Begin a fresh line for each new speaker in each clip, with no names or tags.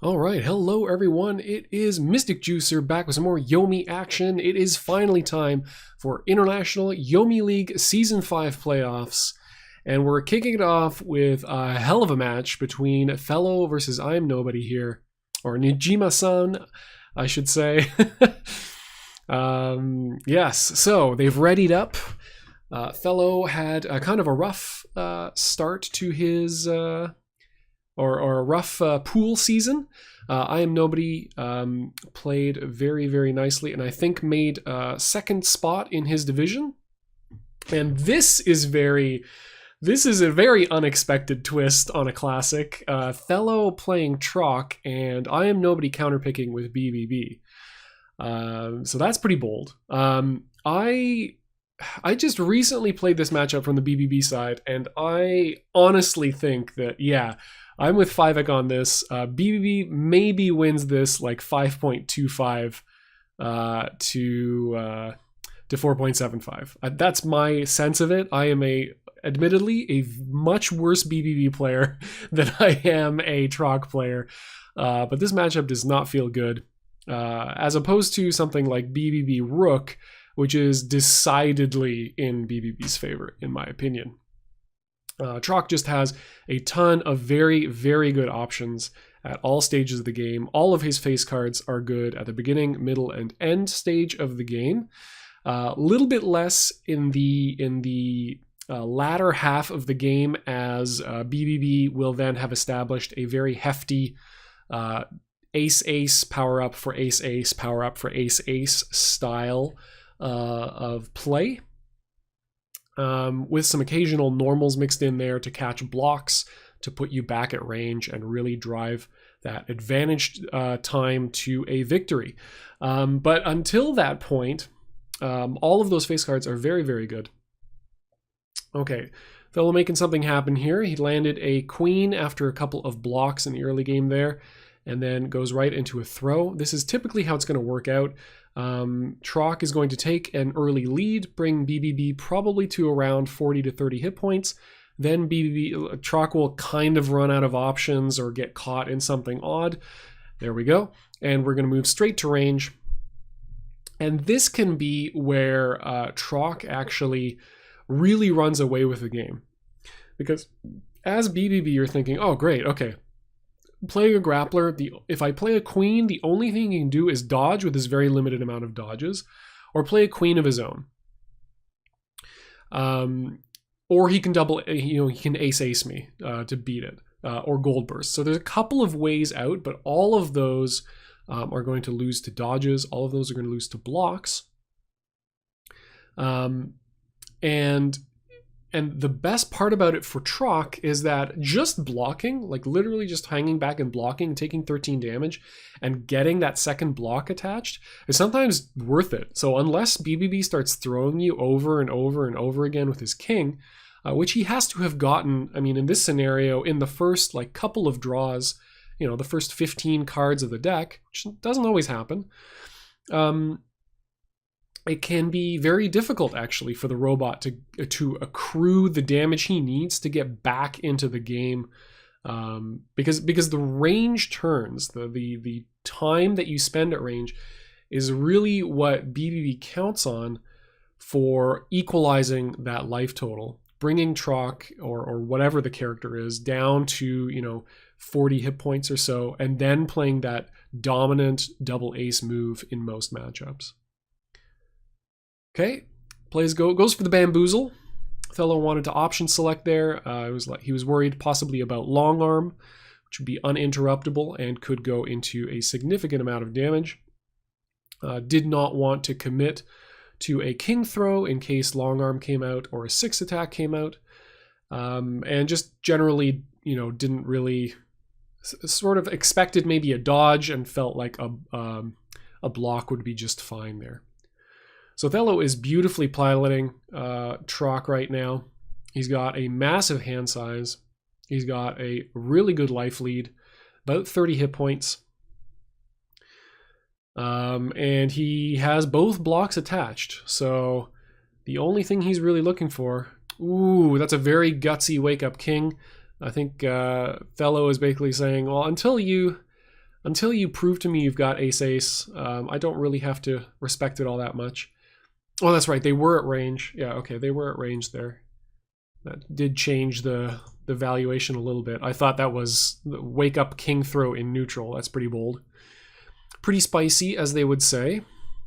All right, hello everyone. It is Mystic Juicer back with some more Yomi action. It is finally time for International Yomi League Season 5 playoffs. And we're kicking it off with a hell of a match between Thelo versus I'm Nobody here. Or Niijima-san, I should say. Yes, so they've readied up. Thelo had a kind of a rough start to his... or a rough pool season. I Am Nobody played very, very nicely, and I think made second spot in his division. And this is a very unexpected twist on a classic. Thelo playing Troc, and I Am Nobody counterpicking with BBB. So that's pretty bold. I just recently played this matchup from the BBB side, and I honestly think that, yeah, I'm with 5ek on this. BBB maybe wins this like 5.25 to 4.75. That's my sense of it. I am admittedly a much worse BBB player than I am a Troc player, but this matchup does not feel good. As opposed to something like BBB Rook, which is decidedly in BBB's favor, in my opinion. Troc just has a ton of very, very good options at all stages of the game. All of his face cards are good at the beginning, middle, and end stage of the game. A little bit less in the latter half of the game, as BBB will then have established a very hefty ace-ace, power-up for ace-ace, power-up for ace-ace style of play. With some occasional normals mixed in there to catch blocks, to put you back at range and really drive that advantaged time to a victory. But until that point, all of those face cards are very, very good. Okay, Thelo making something happen here. He landed a queen after a couple of blocks in the early game there, and then goes right into a throw. This is typically how it's going to work out. Troc is going to take an early lead, bring BBB probably to around 40 to 30 hit points. Then Troc will kind of run out of options or get caught in something odd. There we go. And we're going to move straight to range. And this can be where Troc actually really runs away with the game. Because as BBB, you're thinking, oh, great, okay. Playing a grappler, if I play a queen, the only thing he can do is dodge with his very limited amount of dodges, or play a queen of his own. Or he can he can ace me to beat it, or gold burst. So there's a couple of ways out, but all of those are going to lose to dodges. All of those are going to lose to blocks. And the best part about it for Troc is that just blocking, like literally just hanging back and blocking and taking 13 damage and getting that second block attached is sometimes worth it. So unless BBB starts throwing you over and over and over again with his king, which he has to have gotten, I mean, in this scenario, in the first like couple of draws, the first 15 cards of the deck, which doesn't always happen, it can be very difficult actually for the robot to accrue the damage he needs to get back into the game, because the range turns, the time that you spend at range is really what BBB counts on for equalizing that life total, bringing Troc or whatever the character is down to 40 hit points or so, and then playing that dominant double ace move in most matchups. Okay, goes for the bamboozle. Thelo wanted to option select there. He was worried possibly about long arm, which would be uninterruptible and could go into a significant amount of damage. Did not want to commit to a king throw in case long arm came out or a 6 attack came out, and just generally, didn't really, sort of expected maybe a dodge and felt like a block would be just fine there. So Thelo is beautifully piloting Troc right now. He's got a massive hand size. He's got a really good life lead, about 30 hit points. And he has both blocks attached. So the only thing he's really looking for... Ooh, that's a very gutsy wake-up king. I think Thelo is basically saying, well, until you until you prove to me you've got ace-ace, I don't really have to respect it all that much. Oh, that's right, they were at range. Yeah, okay, they were at range there. That did change the valuation a little bit. I thought that was the wake up king throw in neutral. That's pretty bold. Pretty spicy, as they would say.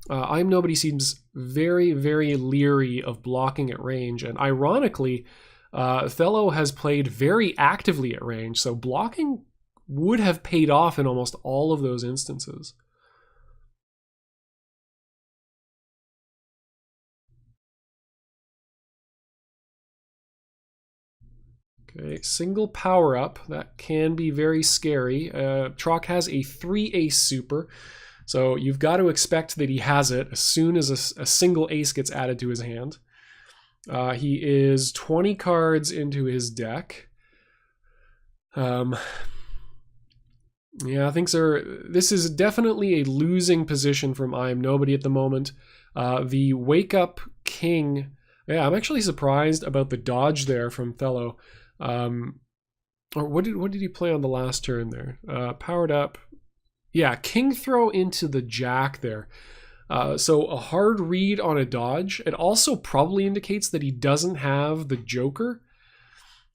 I'm Nobody seems very, very leery of blocking at range, and ironically, Thelo has played very actively at range, so blocking would have paid off in almost all of those instances. Okay, single power up, that can be very scary. Troc has a 3-ace super, so you've got to expect that he has it as soon as a single ace gets added to his hand. He is 20 cards into his deck. Yeah, this is definitely a losing position from I'm Nobody at the moment. The wake up king, yeah, I'm actually surprised about the dodge there from Thelo. Or what did he play on the last turn there? Powered up. Yeah, king throw into the jack there. So a hard read on a dodge. It also probably indicates that he doesn't have the joker,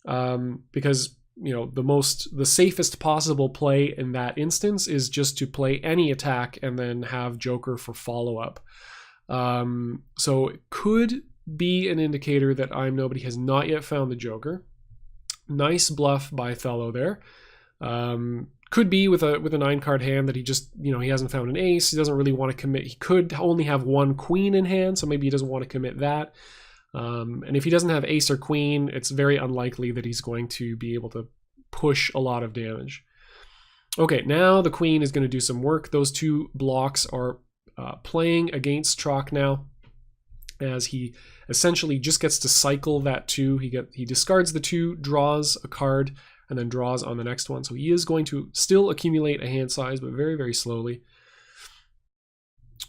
because the safest possible play in that instance is just to play any attack and then have joker for follow-up. So it could be an indicator that I'm Nobody has not yet found the joker. Nice bluff by Thelo there. Could be with a 9-card hand that he just, he hasn't found an ace. He doesn't really want to commit. He could only have one queen in hand, so maybe he doesn't want to commit that. And if he doesn't have ace or queen, it's very unlikely that he's going to be able to push a lot of damage. Okay, now the queen is going to do some work. Those two blocks are playing against Troc now, as he essentially just gets to cycle that 2. He discards the 2, draws a card, and then draws on the next one. So he is going to still accumulate a hand size, but very, very slowly.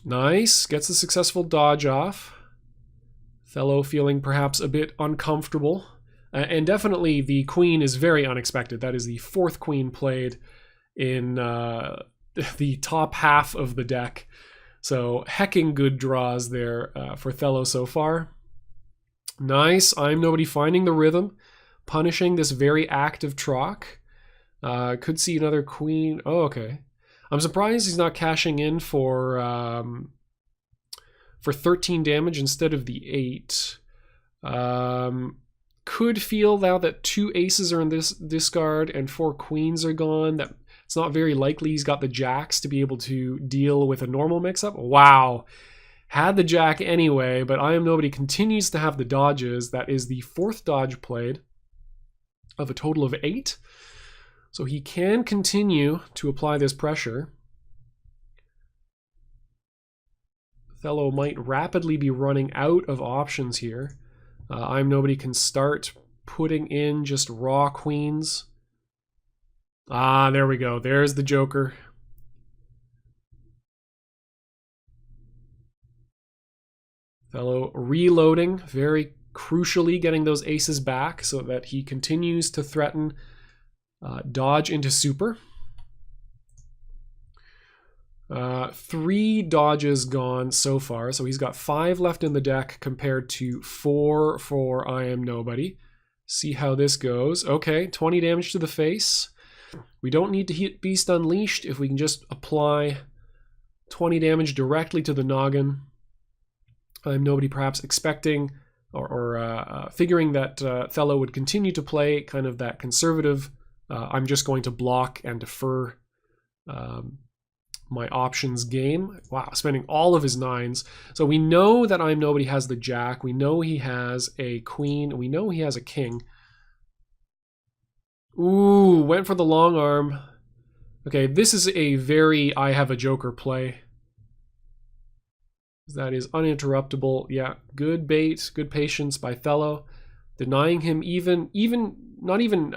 Nice, gets a successful dodge off. Thelo feeling perhaps a bit uncomfortable. And definitely the queen is very unexpected. That is the 4th queen played in the top half of the deck. So hecking good draws there for Thelo so far. Nice, I'm Nobody finding the rhythm, punishing this very active Troc. Could see another queen. Oh, okay. I'm surprised he's not cashing in for 13 damage instead of the 8. Could feel now that 2 aces are in this discard and 4 queens are gone, that it's not very likely he's got the jacks to be able to deal with a normal mix-up. Wow. Had the jack anyway, but I'm Nobody continues to have the dodges. That is the 4th dodge played of a total of 8. So he can continue to apply this pressure. Thelo might rapidly be running out of options here. I'm Nobody can start putting in just raw queens. Ah, there we go. There's the joker. Thelo reloading, very crucially getting those aces back so that he continues to threaten dodge into super. 3 dodges gone so far, so he's got 5 left in the deck compared to 4 for I Am Nobody. See how this goes. Okay, 20 damage to the face. We don't need to hit Beast Unleashed if we can just apply 20 damage directly to the noggin. I'm Nobody perhaps expecting or figuring that Thelo would continue to play kind of that conservative, I'm just going to block and defer my options game. Wow, spending all of his 9s. So we know that I'm Nobody has the jack. We know he has a queen. We know he has a king. Ooh, went for the long arm. Okay, this is a very I have a joker play. That is uninterruptible. Yeah, good bait, good patience by Thelo. Denying him not even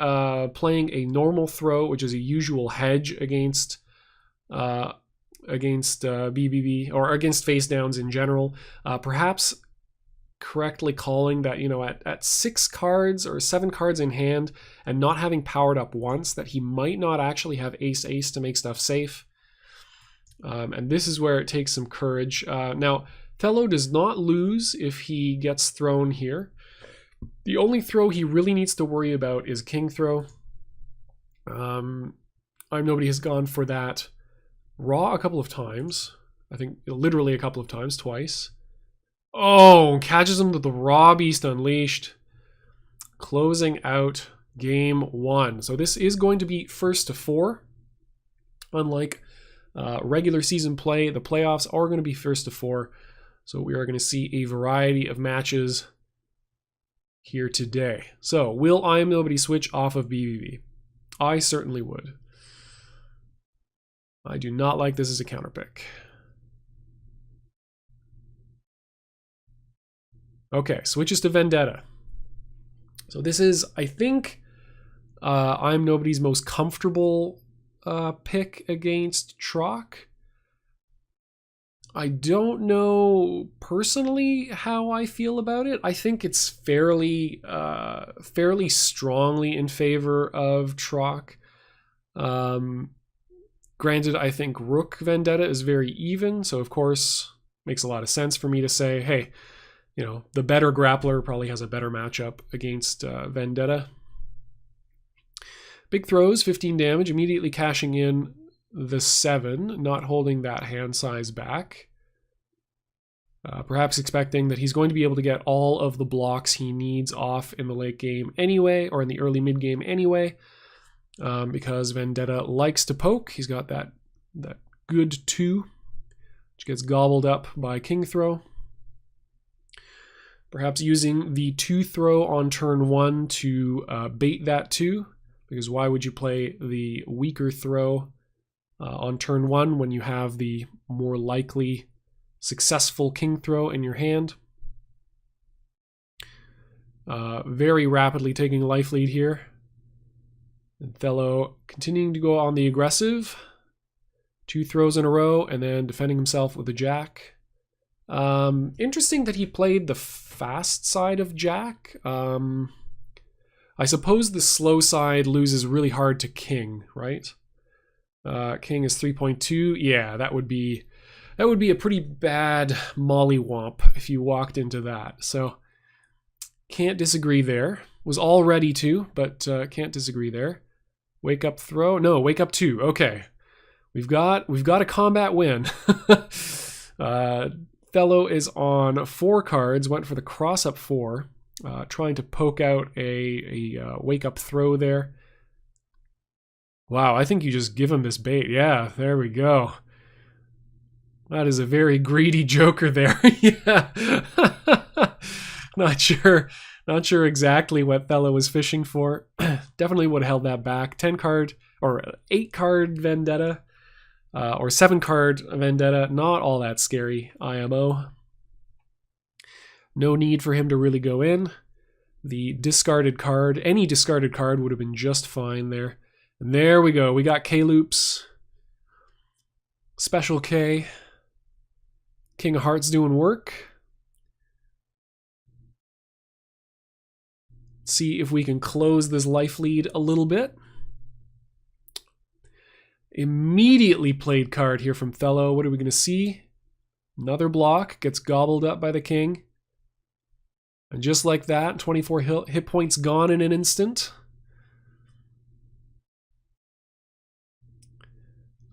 playing a normal throw, which is a usual hedge against BBB or against face downs in general. Perhaps correctly calling that, you know, at 6 cards or 7 cards in hand and not having powered up once, that he might not actually have ace-ace to make stuff safe. And this is where it takes some courage. Now, Thelo does not lose if he gets thrown here. The only throw he really needs to worry about is king throw. Nobody has gone for that raw a couple of times. I think literally a couple of times, twice. Oh, catches him with the raw beast unleashed. Closing out game 1. So this is going to be first to 4. Unlike regular season play, the playoffs are going to be first to 4. So we are going to see a variety of matches here today. So will I Am Nobody switch off of BBB? I certainly would. I do not like this as a counter pick. Okay, switches to Vendetta. So this is, I think, I'm Nobody's most comfortable pick against Troc. I don't know personally how I feel about it. I think it's fairly strongly in favor of Troc. Granted, I think Rook Vendetta is very even, so of course makes a lot of sense for me to say, hey, you know, the better grappler probably has a better matchup against Vendetta. Big throws, 15 damage, immediately cashing in the 7, not holding that hand size back. Perhaps expecting that he's going to be able to get all of the blocks he needs off in the late game anyway, or in the early mid game anyway, because Vendetta likes to poke. He's got that good 2, which gets gobbled up by king throw. Perhaps using the 2 throw on turn 1 to bait that 2, because why would you play the weaker throw on turn 1 when you have the more likely successful king throw in your hand? Very rapidly taking life lead here. And Thelo continuing to go on the aggressive. 2 throws in a row and then defending himself with a jack. Interesting that he played the fast side of jack. I suppose the slow side loses really hard to king, right? King is 3.2. Yeah, that would be a pretty bad mollywomp if you walked into that. So can't disagree there. Was all ready to, but can't disagree there. Wake up throw. No, wake up 2. Okay. We've got a combat win. Thelo is on 4 cards, went for the cross up 4, trying to poke out a wake up throw there. Wow, I think you just give him this bait. Yeah, there we go. That is a very greedy joker there. Yeah. Not sure exactly what Thelo was fishing for. Definitely would have held that back. 10 card or 8 card Vendetta. Or 7 card Vendetta, not all that scary, IMO. No need for him to really go in. The discarded card, any discarded card would have been just fine there. And there we go, we got K-loops. Special K. King of Hearts doing work. See if we can close this life lead a little bit. Immediately played card here from Thelo. What are we going to see? Another block gets gobbled up by the king. And just like that, 24 hit points gone in an instant.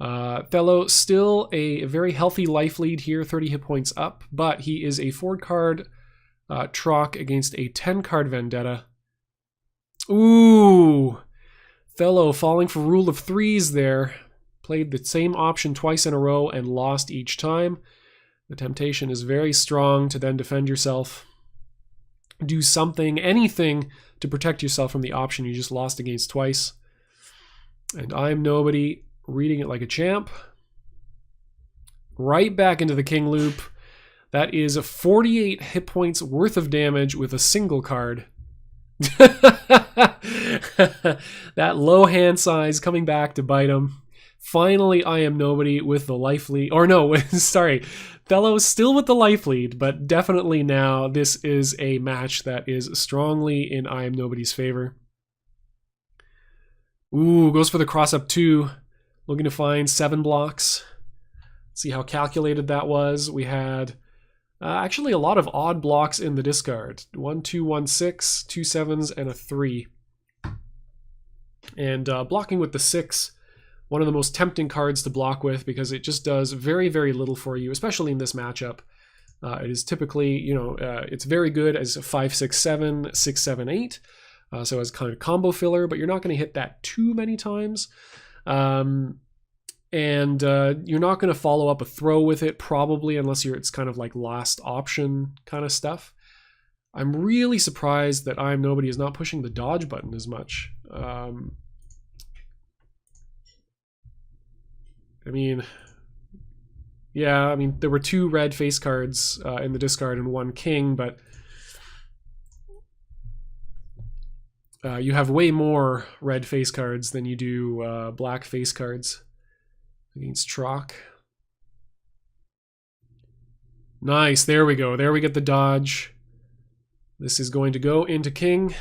Thelo still a very healthy life lead here, 30 hit points up, but he is a 4 card Troc against a 10 card Vendetta. Ooh! Thelo falling for rule of 3s there. Played the same option twice in a row and lost each time. The temptation is very strong to then defend yourself. Do something, anything to protect yourself from the option you just lost against twice. And I'm Nobody, reading it like a champ. Right back into the king loop. That is 48 hit points worth of damage with a single card. That low hand size coming back to bite him. Finally, I am nobody with the life lead. Or no, sorry. Thelo still with the life lead, but definitely now this is a match that is strongly in I am nobody's favor. Ooh, goes for the cross up 2. Looking to find 7 blocks. See how calculated that was. We had actually a lot of odd blocks in the discard. 1, 2, 1, 6, 2 7s, and a 3. And blocking with the 6, one of the most tempting cards to block with because it just does very, very little for you, especially in this matchup. It is typically, it's very good as 5, 6, 7, 6, 7, 8. So as kind of combo filler, but you're not going to hit that too many times. And you're not going to follow up a throw with it probably unless it's kind of like last option kind of stuff. I'm really surprised that I am nobody is not pushing the dodge button as much. There were 2 red face cards in the discard and 1 king, but you have way more red face cards than you do black face cards against Trock. Nice, there we go. There we get the dodge. This is going to go into king,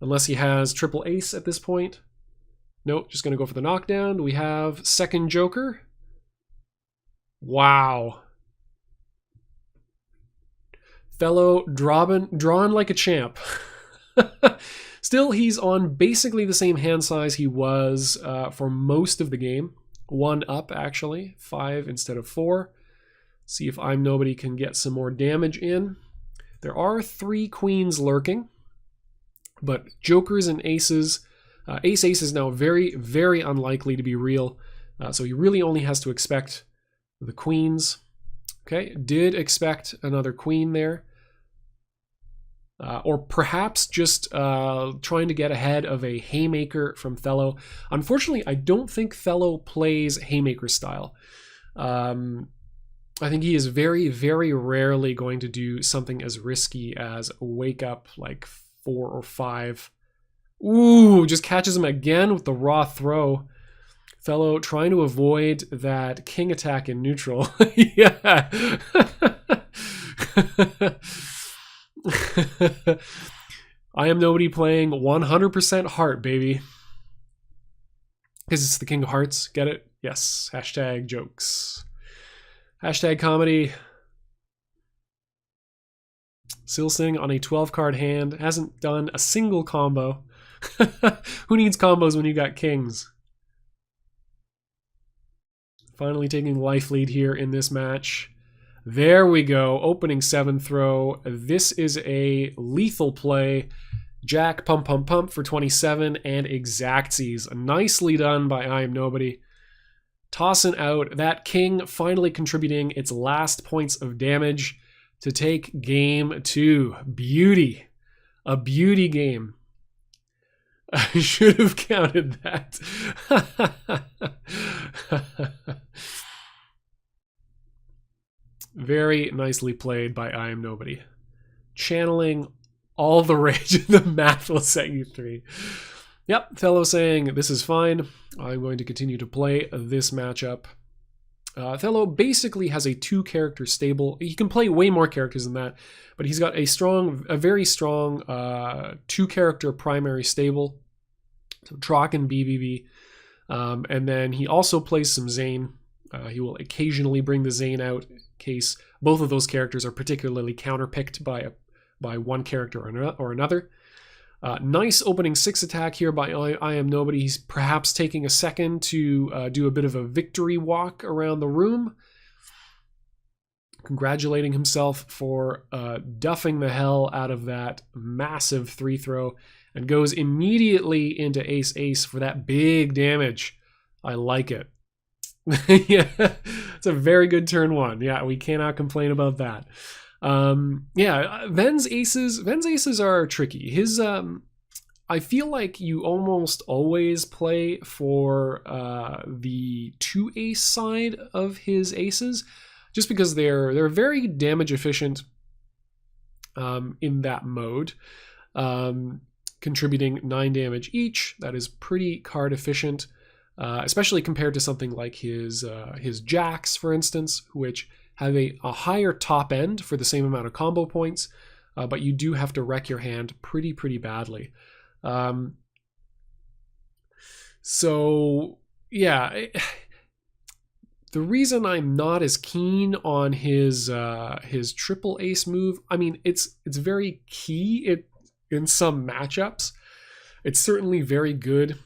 unless he has triple ace at this point. Nope, just going to go for the knockdown. We have second joker. Wow. Thelo drawn like a champ. Still, he's on basically the same hand size he was for most of the game. 1 up, actually. 5 instead of 4. See if I'm nobody can get some more damage in. There are 3 queens lurking, but jokers and aces. Ace is now very, very unlikely to be real, so he really only has to expect the queens. Okay, did expect another queen there. Or perhaps just trying to get ahead of a haymaker from Thelo. Unfortunately, I don't think Thelo plays haymaker style. I think he is very, very rarely going to do something as risky as wake up like 4 or 5. Ooh, just catches him again with the raw throw. Thelo trying to avoid that king attack in neutral. Yeah. I am nobody playing 100% heart, baby. Because it's the king of hearts. Get it? Yes. Hashtag jokes. Hashtag comedy. Silsing on a 12-card hand. Hasn't done a single combo. Who needs combos when you got kings? Finally taking life lead here in this match. There we go. Opening 7 throw. This is a lethal play. Jack pump pump pump for 27 and exactsies. Nicely done by I am nobody. Tossing out that king, finally contributing its last points of damage to take game 2. Beauty. A beauty game. I should have counted that. Very nicely played by I am nobody. Channeling all the rage in the math will set you free. Yep, Thelo saying, this is fine. I'm going to continue to play this matchup. Thelo basically has a 2-character stable. He can play way more characters than that, but he's got a very strong 2-character primary stable. So Trock and BBB. And then he also plays some Zane. He will occasionally bring the Zane out in case both of those characters are particularly counterpicked by one character or another. Nice opening 6 attack here by I am nobody. He's perhaps taking a second to do a bit of a victory walk around the room. Congratulating himself for duffing the hell out of that massive 3 throw and goes immediately into ace for that big damage. I like it. Yeah, it's a very good turn 1. Yeah, we cannot complain about that. Yeah, Ven's aces are tricky. His I feel like you almost always play for the 2 ace side of his aces, just because they're very damage efficient in that mode, contributing 9 damage each. That is pretty card efficient. especially compared to something like his jacks, for instance, which have a higher top end for the same amount of combo points, but you do have to wreck your hand pretty badly. So yeah, the reason I'm not as keen on his triple ace move, I mean, it's very key in some matchups. It's certainly very good.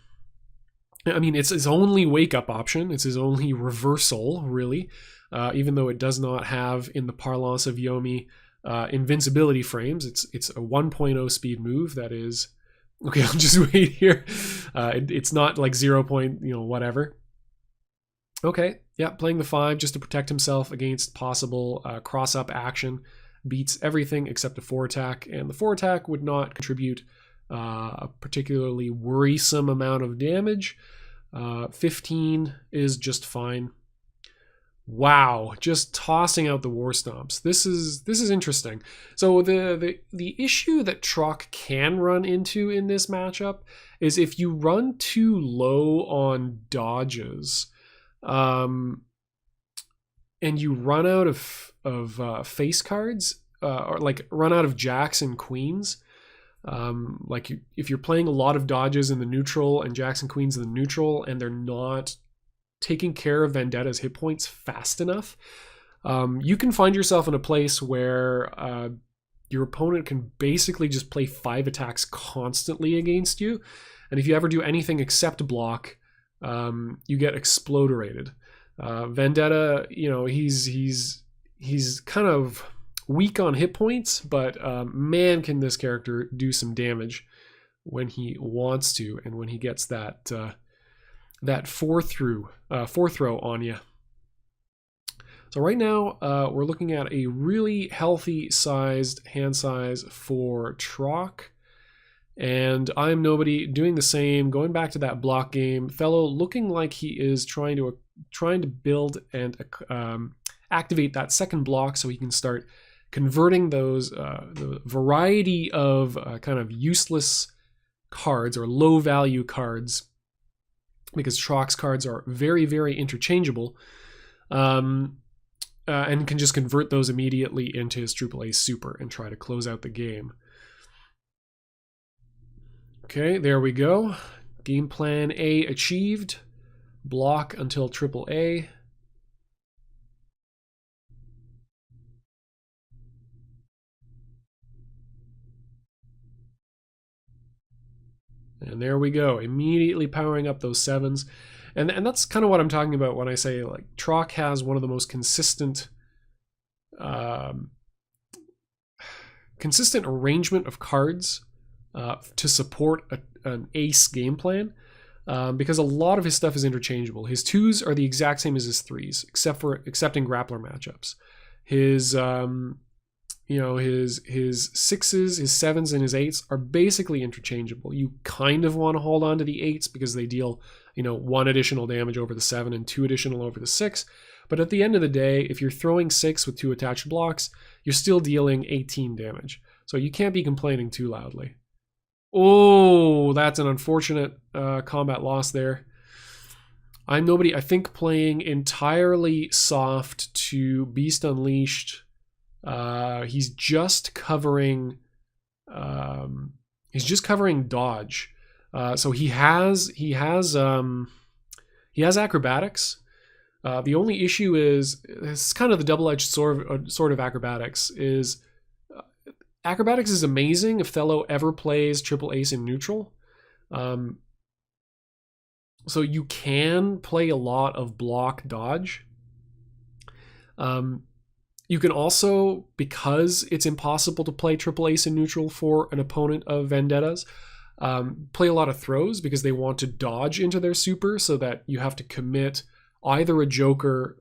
I mean, it's his only wake-up option. It's his only reversal, really, even though it does not have, in the parlance of Yomi, invincibility frames. It's a 1.0 speed move that is... Okay, I'll just wait here. It's not like 0. Whatever. Okay, yeah, playing the 5 just to protect himself against possible cross-up action. Beats everything except a 4 attack, and the 4 attack would not contribute a particularly worrisome amount of damage. 15 is just fine. Wow, just tossing out the War Stomps. This is interesting. So the issue that Trock can run into in this matchup is if you run too low on dodges, and you run out of face cards, or like run out of jacks and queens. Like if you're playing a lot of dodges in the neutral and jacks and queens in the neutral, and they're not taking care of Vendetta's hit points fast enough, you can find yourself in a place where your opponent can basically just play 5 attacks constantly against you, and if you ever do anything except block, you get exploderated. Vendetta, he's kind of weak on hit points, but man, can this character do some damage when he wants to, and when he gets that fourth throw on you. So right now we're looking at a really healthy sized hand size for Trock, and I'm Nobody doing the same, going back to that block game. Thelo looking like he is trying to build and activate that second block so he can start converting those the variety of kind of useless cards or low value cards, because Trock's cards are very interchangeable, and can just convert those immediately into his triple ace super and try to close out the game. Okay, there we go. Game plan A achieved. Block until triple A. And there we go, immediately powering up those 7s. And that's kind of what I'm talking about when I say, like, Trock has one of the most consistent arrangement of cards to support an ace game plan, because a lot of his stuff is interchangeable. His 2s are the exact same as his 3s, except in grappler matchups. His his 6s, his 7s, and his 8s are basically interchangeable. You kind of want to hold on to the 8s because they deal 1 additional damage over the 7 and 2 additional over the 6. But at the end of the day, if you're throwing 6 with 2 attached blocks, you're still dealing 18 damage. So you can't be complaining too loudly. Oh, that's an unfortunate combat loss there. I'm Nobody, I think, playing entirely soft to Beast Unleashed. He's just covering dodge. So he has acrobatics. The only issue is, it's kind of the double-edged sword of acrobatics, is acrobatics is amazing if Thelo ever plays triple ace in neutral. So you can play a lot of block dodge. You can also, because it's impossible to play triple ace in neutral for an opponent of Vendetta's, play a lot of throws because they want to dodge into their super, so that you have to commit either a joker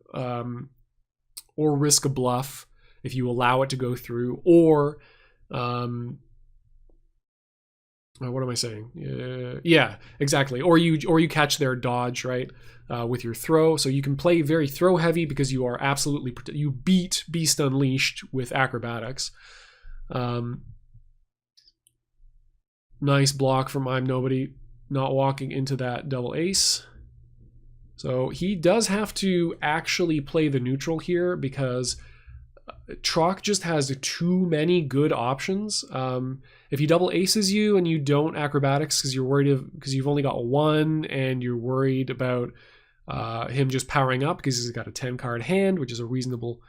or risk a bluff if you allow it to go through, or what am I saying? Yeah, exactly. Or you catch their dodge, right, with your throw. So you can play very throw heavy because you are absolutely you beat Beast Unleashed with acrobatics. Nice block from I'm Nobody, not walking into that double ace. So he does have to actually play the neutral here because Trock just has too many good options. If he double aces you and you don't acrobatics because you're worried because you've only got one and you're worried about him just powering up because he's got a 10 card hand, which is a reasonable,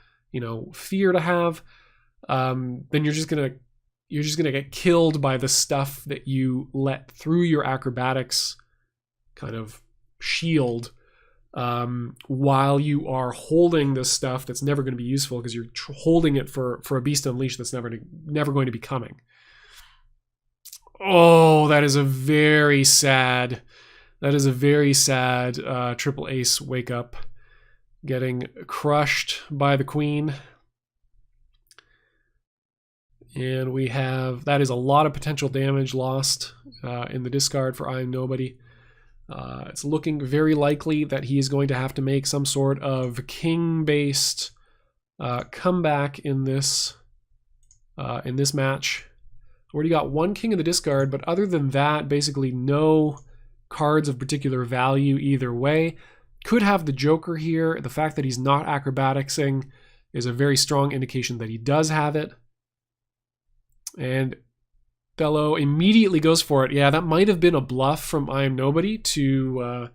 fear to have, then you're just gonna get killed by the stuff that you let through your acrobatics kind of shield while you are holding this stuff that's never going to be useful because you're holding it for a Beast Unleashed that's never going to be coming. Oh, that is a very sad triple ace wake up, getting crushed by the queen. And we have, that is a lot of potential damage lost in the discard for I Am Nobody. It's looking very likely that he is going to have to make some sort of king-based comeback in this match. Already got one king in the discard, but other than that, basically no cards of particular value either way. Could have the Joker here. The fact that he's not acrobaticsing is a very strong indication that he does have it. And Thelo immediately goes for it. Yeah, that might have been a bluff from I Am Nobody to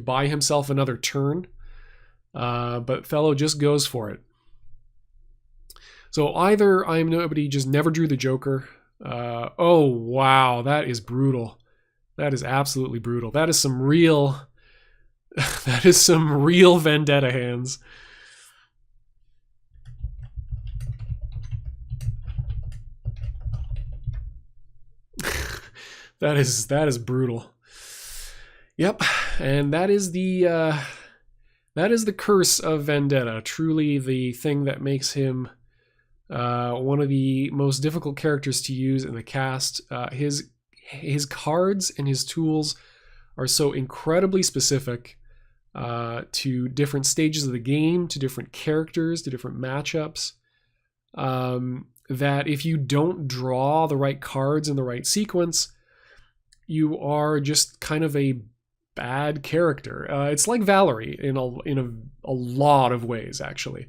buy himself another turn. But Thelo just goes for it. So either I Am Nobody just never drew the Joker. Oh, wow, that is brutal. That is absolutely brutal. That is some real vendetta hands. That is brutal. Yep, and that is the curse of Vendetta. Truly, the thing that makes him one of the most difficult characters to use in the cast. His cards and his tools are so incredibly specific to different stages of the game, to different characters, to different matchups. That if you don't draw the right cards in the right sequence, you are just kind of a bad character. It's like Valerie in a lot of ways, actually.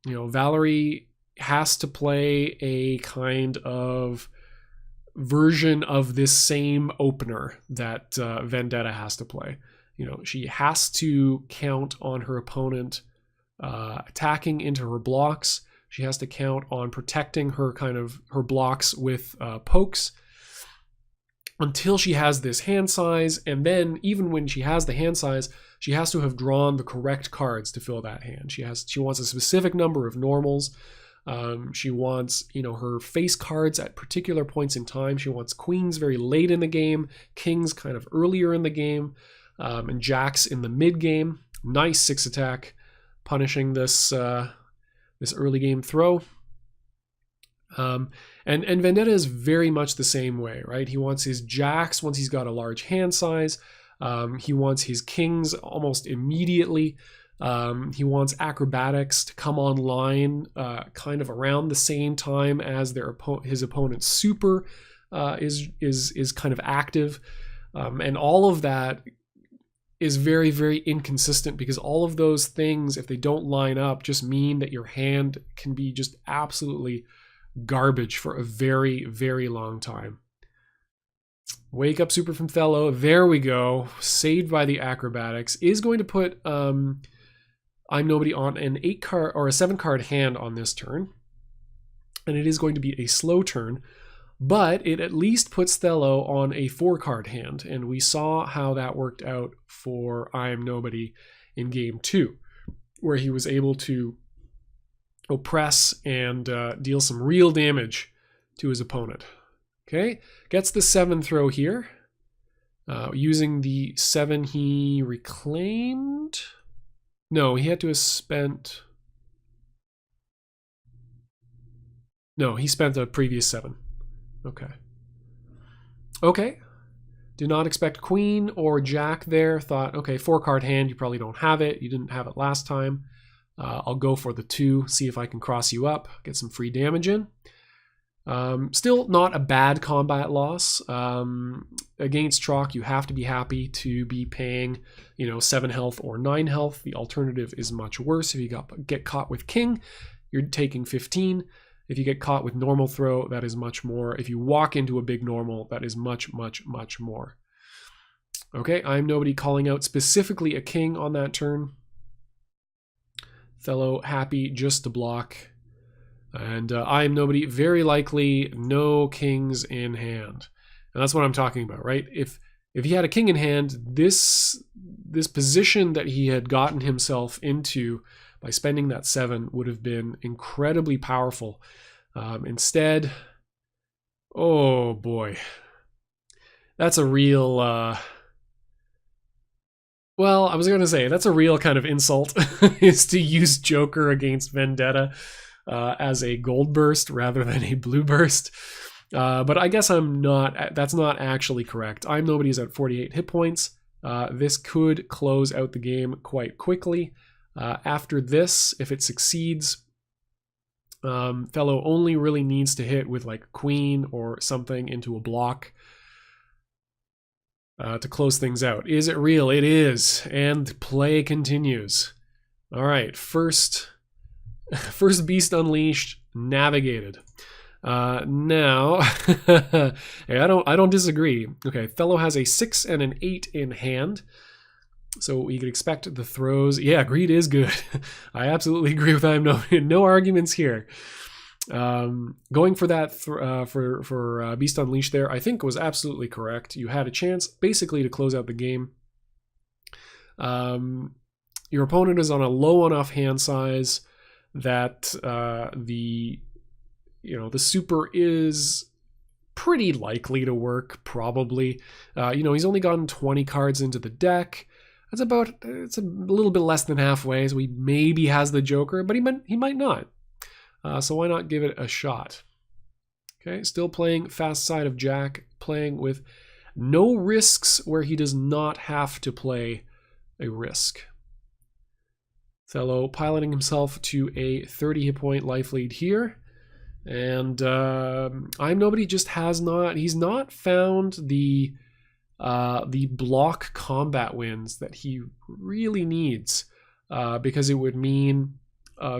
Valerie has to play a kind of version of this same opener that Vendetta has to play. She has to count on her opponent attacking into her blocks. She has to count on protecting her blocks with pokes until she has this hand size, and then even when she has the hand size, she has to have drawn the correct cards to fill that hand. She wants a specific number of normals. She wants, her face cards at particular points in time. She wants queens very late in the game, kings kind of earlier in the game, and jacks in the mid game. Nice 6 attack, punishing this early game throw. And Vendetta is very much the same way, right? He wants his jacks once he's got a large hand size. He wants his kings almost immediately. He wants acrobatics to come online kind of around the same time as his opponent's super is kind of active. And all of that is very, very inconsistent because all of those things, if they don't line up, just mean that your hand can be just absolutely garbage for a very, very long time. Wake up super from Thelo. There we go. Saved by the acrobatics. Is going to put I'm Nobody on an 8-card or a 7-card hand on this turn. And it is going to be a slow turn, but it at least puts Thelo on a 4-card hand. And we saw how that worked out for I Am Nobody in game 2, where he was able to oppress and deal some real damage to his opponent. Okay, gets the 7 throw here. Using the 7 he reclaimed. No, he had to have spent... No, he spent a previous 7. Okay. Did not expect queen or jack there. Thought, okay, 4-card hand, you probably don't have it. You didn't have it last time. I'll go for the 2, see if I can cross you up, get some free damage in. Still not a bad combat loss. Against Troc, you have to be happy to be paying, 7 health or 9 health. The alternative is much worse. If you get caught with King, you're taking 15. If you get caught with normal throw, that is much more. If you walk into a big normal, that is much, much, much more. Okay, I'm nobody calling out specifically a King on that turn. Thelo happy just to block. And I'm nobody, very likely no kings in hand. And that's what I'm talking about, right? If he had a king in hand, this position that he had gotten himself into by spending that 7 would have been incredibly powerful. Instead, oh boy, that's a real, well, I was going to say, that's a real kind of insult, is to use Joker against Vendetta as a gold burst rather than a blue burst. But I guess that's not actually correct. I'm nobody's at 48 hit points. This could close out the game quite quickly. After this, if it succeeds, Thelo only really needs to hit with like queen or something into a block to close things out. Is it real? It is. And play continues. All right, first Beast Unleashed, navigated. Now, hey, I don't disagree. Okay, Thelo has a 6 and an 8 in hand, so we could expect the throws. Yeah, greed is good. I absolutely agree with that. No arguments here. Going for that for Beast Unleashed there, I think was absolutely correct. You had a chance basically to close out the game. Your opponent is on a low enough hand size that the super is pretty likely to work, probably. He's only gotten 20 cards into the deck. It's a little bit less than halfway, so he maybe has the Joker, but he might not. So why not give it a shot? Okay, still playing fast side of Jack, playing with no risks where he does not have to play a risk. Thelo piloting himself to a 30 hit point life lead here. And I'm nobody just he's not found the block combat wins that he really needs, because it would mean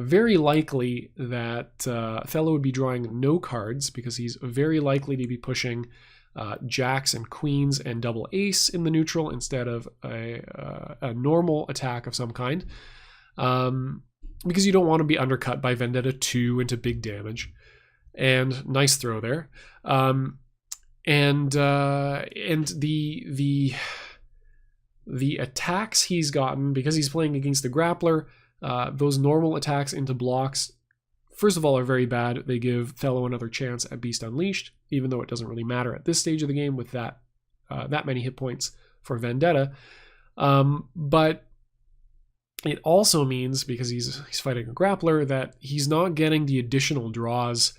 very likely that Thelo would be drawing no cards, because he's very likely to be pushing jacks and queens and double ace in the neutral instead of a normal attack of some kind, because you don't want to be undercut by Vendetta 2 into big damage. And nice throw there. And the attacks he's gotten, because he's playing against the grappler, those normal attacks into blocks, first of all, are very bad. They give Thelo another chance at Beast Unleashed, even though it doesn't really matter at this stage of the game with that many hit points for Vendetta. But it also means, because he's fighting a grappler, that he's not getting the additional draws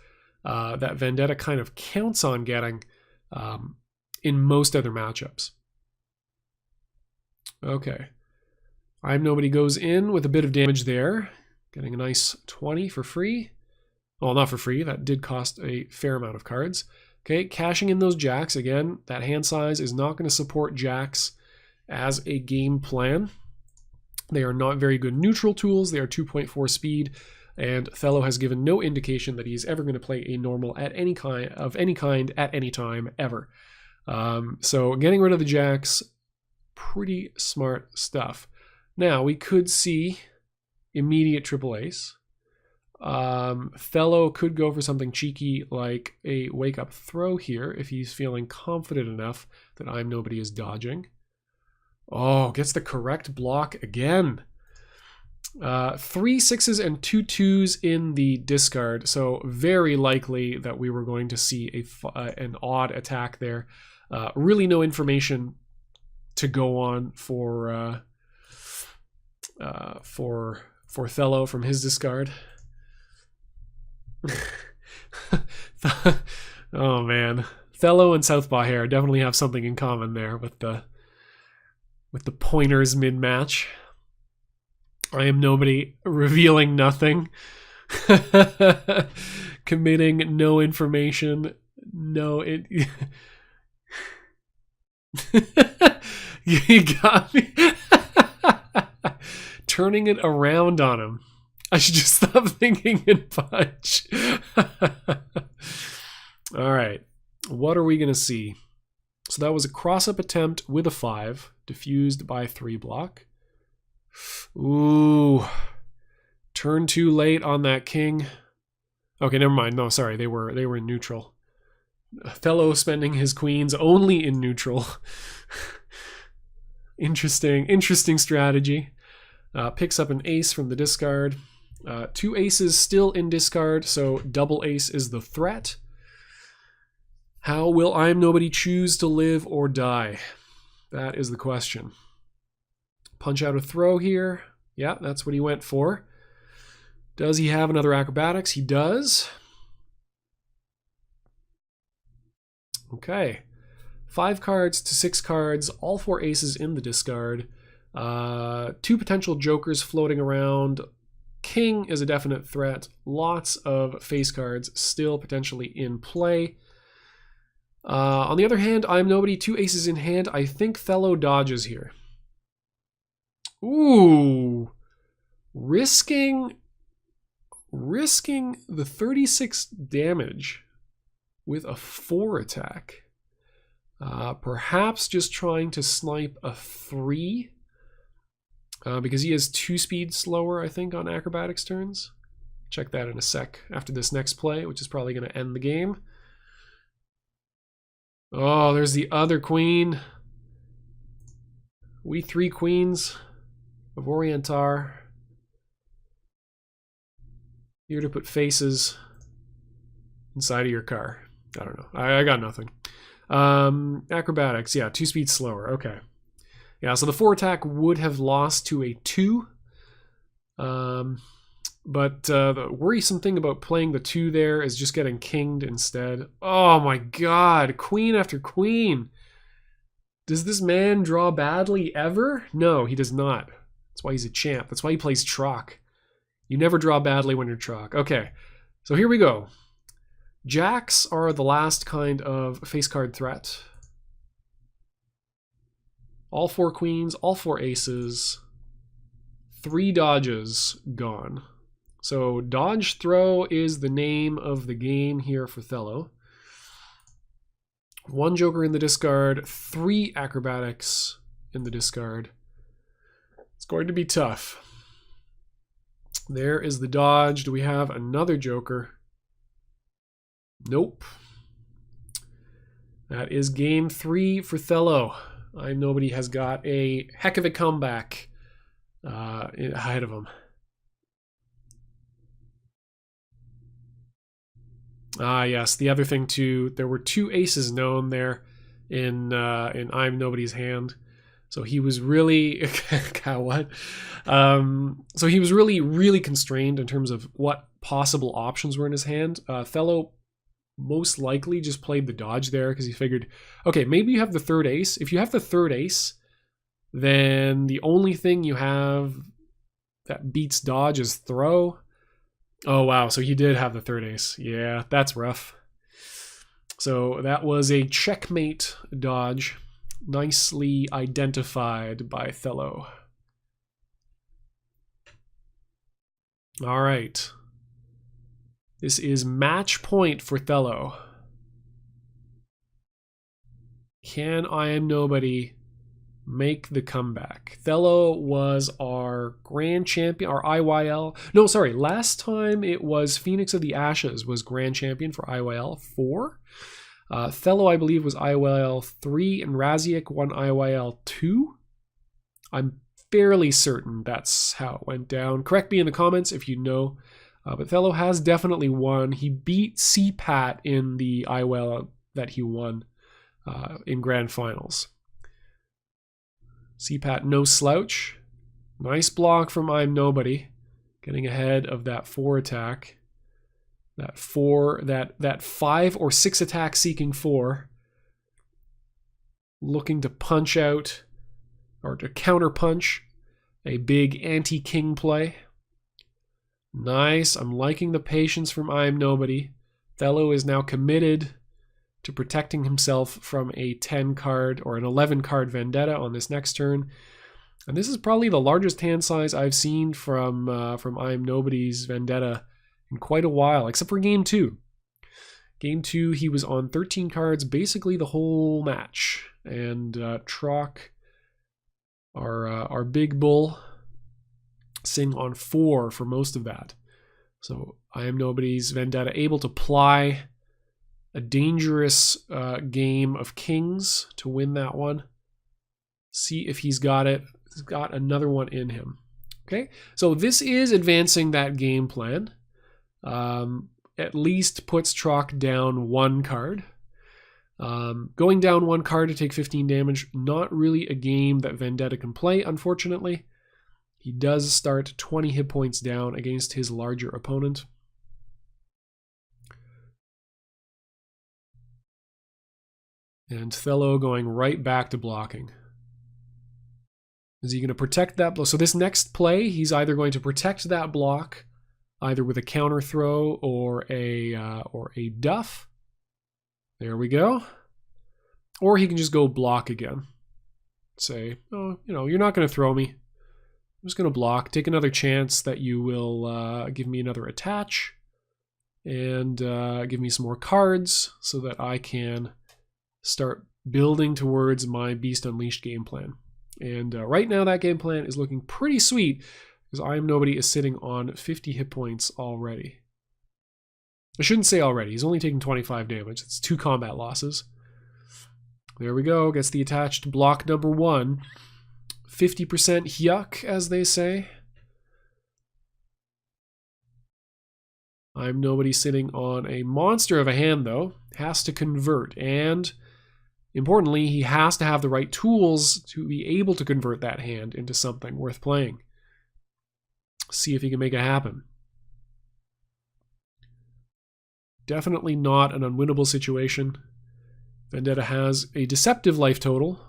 that Vendetta kind of counts on getting in most other matchups. Okay. I'm nobody goes in with a bit of damage there, getting a nice 20 for free. Well, not for free, that did cost a fair amount of cards. Okay, cashing in those jacks. Again, that hand size is not going to support jacks as a game plan. They are not very good neutral tools. They are 2.4 speed. And Thelo has given no indication that he's ever going to play a normal at any kind at any time ever. So getting rid of the jacks, pretty smart stuff. Now we could see immediate triple ace. Thelo could go for something cheeky like a wake up throw here if he's feeling confident enough that I'm nobody is dodging. Oh, gets the correct block again. 3 6s and 2 2s in the discard, so very likely that we were going to see an odd attack there. Really no information to go on for Thelo from his discard. Oh man, Thelo and Southpaw Hair definitely have something in common there with the pointers mid-match. I am nobody, revealing nothing. Committing no information. No, it. You got me. Turning it around on him. I should just stop thinking and punch. All right. What are we going to see? So that was a cross-up attempt with a 5, diffused by 3 block. Ooh. Turn too late on that king. Okay, never mind. No, sorry. They were in neutral. Thelo spending his queens only in neutral. Interesting strategy. Picks up an ace from the discard. 2 aces still in discard, so double ace is the threat. How will I'm Nobody choose to live or die? That is the question. Punch out a throw here. Yeah, that's what he went for. Does he have another acrobatics? He does. Okay. 5 cards to 6 cards, all 4 aces in the discard. 2 potential jokers floating around. King is a definite threat. Lots of face cards still potentially in play. On the other hand, I'm Nobody, 2 aces in hand. I think Thelo dodges here. Ooh. Risking the 36 damage with a 4 attack. Perhaps just trying to snipe a 3. Because he has 2 speed slower, I think, on acrobatics turns. Check that in a sec after this next play, which is probably going to end the game. Oh, there's the other queen. We 3 queens of Orientar. Here to put faces inside of your car. I don't know. I got nothing. Acrobatics, yeah, 2 speed slower. Okay. Yeah, so the 4 attack would have lost to a 2. But the worrisome thing about playing the 2 there is just getting kinged instead. Oh my god, queen after queen. Does this man draw badly ever? No, he does not. That's why he's a champ. That's why he plays Troc. You never draw badly when you're Troc. Okay, so here we go. Jacks are the last kind of face card threat. All 4 queens, all 4 aces. 3 dodges gone. So dodge throw is the name of the game here for Thelo. 1 joker in the discard, 3 acrobatics in the discard. It's going to be tough. There is the dodge. Do we have another joker? Nope. That is game 3 for Thelo. I'm Nobody has got a heck of a comeback ahead of him. Yes, the other thing too, there were 2 aces known there in I'm Nobody's hand. So he was really what? So he was really constrained in terms of what possible options were in his hand. Thelo most likely just played the dodge there because he figured, okay, maybe you have the 3rd ace. If you have the 3rd ace, then the only thing you have that beats dodge is throw. Oh, wow. So he did have the 3rd ace. Yeah, that's rough. So that was a checkmate dodge. Nicely identified by Thelo. All right. This is match point for Thelo. Can I Am Nobody make the comeback? Thelo was our grand champion, our IYL. No, sorry. Last time it was Phoenix of the Ashes was grand champion for IYL 4. Thelo, I believe, was IYL 3, and Raziek won IYL 2. I'm fairly certain that's how it went down. Correct me in the comments if you know. But Thelo has definitely won. He beat CPAT in the IYL that he won in grand finals. CPAT no slouch. Nice block from I'm Nobody. Getting ahead of that 4 attack. That 5 or 6 attack seeking 4. Looking to punch out or to counter punch a big anti-king play. Nice. I'm liking the patience from I Am Nobody. Thelo is now committed to protecting himself from a 10 card or an 11 card vendetta on this next turn. And this is probably the largest hand size I've seen from I Am Nobody's vendetta in quite a while, except for game 2. Game 2, he was on 13 cards basically the whole match. And Trock, our big bull, sitting on 4 for most of that. So I Am Nobody's vendetta able to ply a dangerous game of kings to win that one. See if he's got it. He's got another one in him. Okay, so this is advancing that game plan. At least puts Trock down 1 card. Going down 1 card to take 15 damage, not really a game that Vendetta can play, unfortunately. He does start 20 hit points down against his larger opponent. And Thelo going right back to blocking. Is he going to protect that block? So this next play, he's either going to protect that block, either with a counter throw or a duff. There we go. Or he can just go block again. Say, oh, you're not going to throw me. I'm just going to block. Take another chance that you will give me another attach and give me some more cards so that I can start building towards my Beast Unleashed game plan. And right now that game plan is looking pretty sweet because I Am Nobody is sitting on 50 hit points already. I shouldn't say already. He's only taking 25 damage. It's 2 combat losses. There we go. Gets the attached block number 1. 50% yuck, as they say. I Am Nobody sitting on a monster of a hand, though. Has to convert. And importantly, he has to have the right tools to be able to convert that hand into something worth playing. See if he can make it happen. Definitely not an unwinnable situation. Vendetta has a deceptive life total.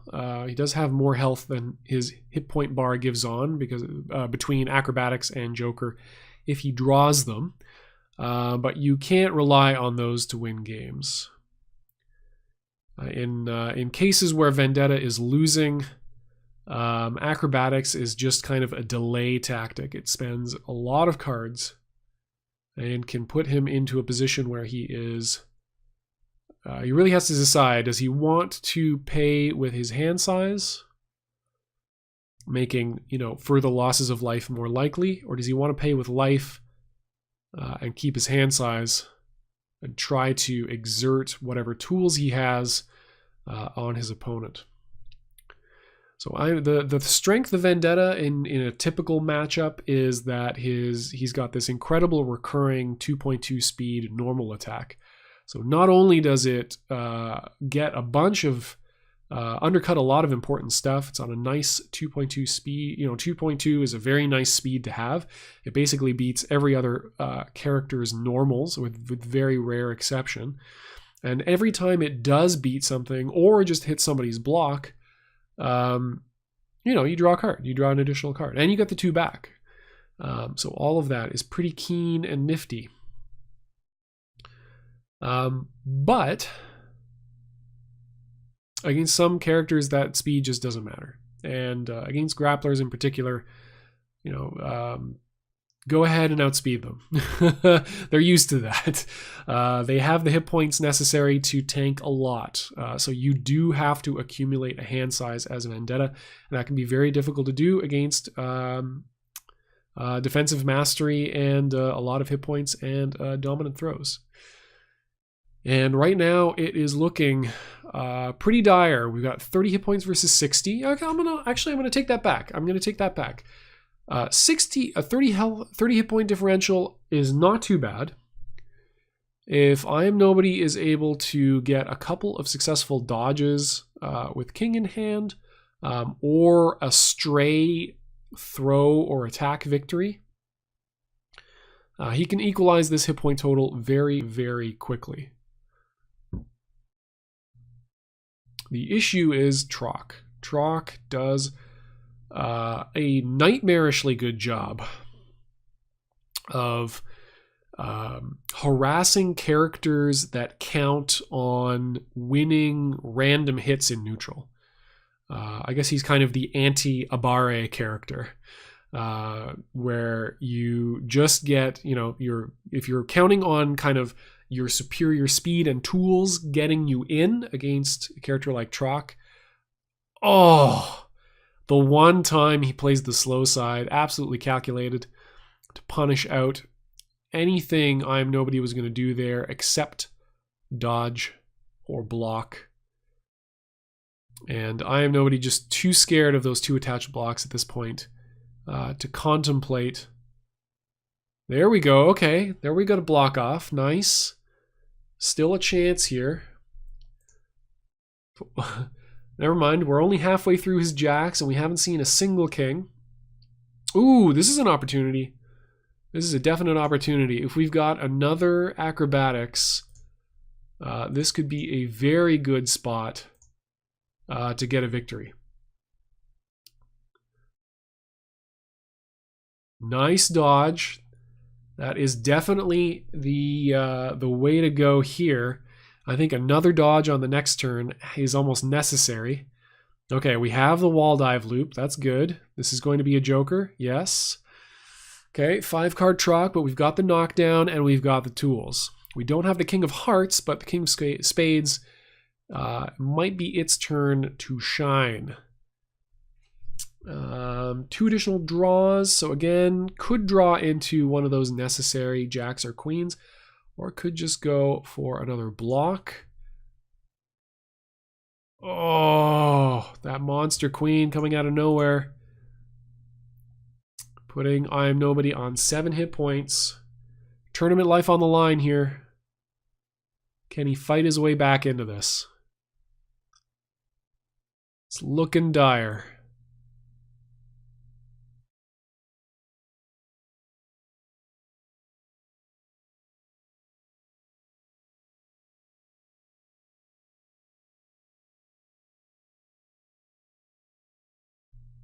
He does have more health than his hit point bar gives on because between acrobatics and Joker if he draws them. But you can't rely on those to win games. In cases where Vendetta is losing, acrobatics is just kind of a delay tactic. It spends a lot of cards and can put him into a position where he really has to decide, does he want to pay with his hand size, making further losses of life more likely, or does he want to pay with life and keep his hand size and try to exert whatever tools he has on his opponent? So the strength of Vendetta in a typical matchup is that he's got this incredible recurring 2.2 speed normal attack. So not only does it get a bunch of undercut a lot of important stuff. It's on a nice 2.2 speed. 2.2 is a very nice speed to have. It basically beats every other character's normals with very rare exception. And every time it does beat something or just hit somebody's block, you draw a card. You draw an additional card. And you get the 2 back. So all of that is pretty keen and nifty. But against some characters, that speed just doesn't matter. And against grapplers in particular, go ahead and outspeed them. They're used to that. They have the hit points necessary to tank a lot. So you do have to accumulate a hand size as a Vendetta. And that can be very difficult to do against defensive mastery and a lot of hit points and dominant throws. And right now it is looking pretty dire. We've got 30 hit points versus 60. Okay, I'm gonna take that back. 30 hit point differential is not too bad. If I Am Nobody is able to get a couple of successful dodges with king in hand, or a stray throw or attack victory, he can equalize this hit point total very, very quickly. The issue is Trock. Trock does a nightmarishly good job of harassing characters that count on winning random hits in neutral. I guess he's kind of the anti-Abare character, where you just get, if you're counting on kind of your superior speed and tools getting you in against a character like Trock. Oh, the one time he plays the slow side, absolutely calculated to punish out anything I Am Nobody was going to do there except dodge or block. And I Am Nobody just too scared of those two attached blocks at this point to contemplate. There we go. Okay, there we got a block off. Nice. Still a chance here. Never mind, we're only halfway through his jacks and we haven't seen a single king. Ooh, this is an opportunity. This is a definite opportunity. If we've got another acrobatics, this could be a very good spot to get a victory. Nice dodge. That is definitely the way to go here. I think another dodge on the next turn is almost necessary. Okay, we have the wall dive loop. That's good. This is going to be a joker. Yes. Okay, 5-card Trock, but we've got the knockdown and we've got the tools. We don't have the King of Hearts, but the King of Spades might be its turn to shine. 2 additional draws, so again, could draw into one of those necessary jacks or queens, or could just go for another block. Oh, that monster queen coming out of nowhere. Putting I Am Nobody on 7 hit points. Tournament life on the line here. Can he fight his way back into this? It's looking dire.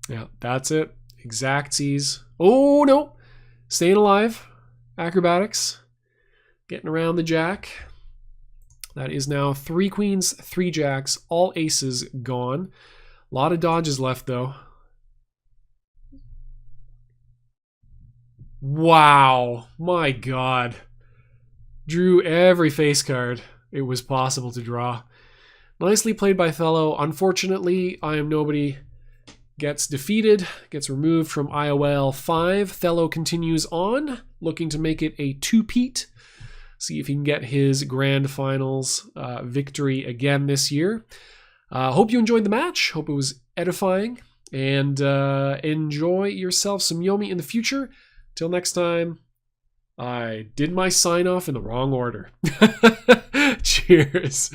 Yeah, that's it. Exactsies. Oh, no. Staying alive. Acrobatics. Getting around the jack. That is now 3 queens, 3 jacks, all aces gone. A lot of dodges left, though. Wow. My God. Drew every face card it was possible to draw. Nicely played by Thelo. Unfortunately, I Am Nobody gets defeated, gets removed from IYL 5. Thelo continues on, looking to make it a 2-peat. See if he can get his grand finals victory again this year. Hope you enjoyed the match. Hope it was edifying. And enjoy yourself some Yomi in the future. Till next time, I did my sign off in the wrong order. Cheers.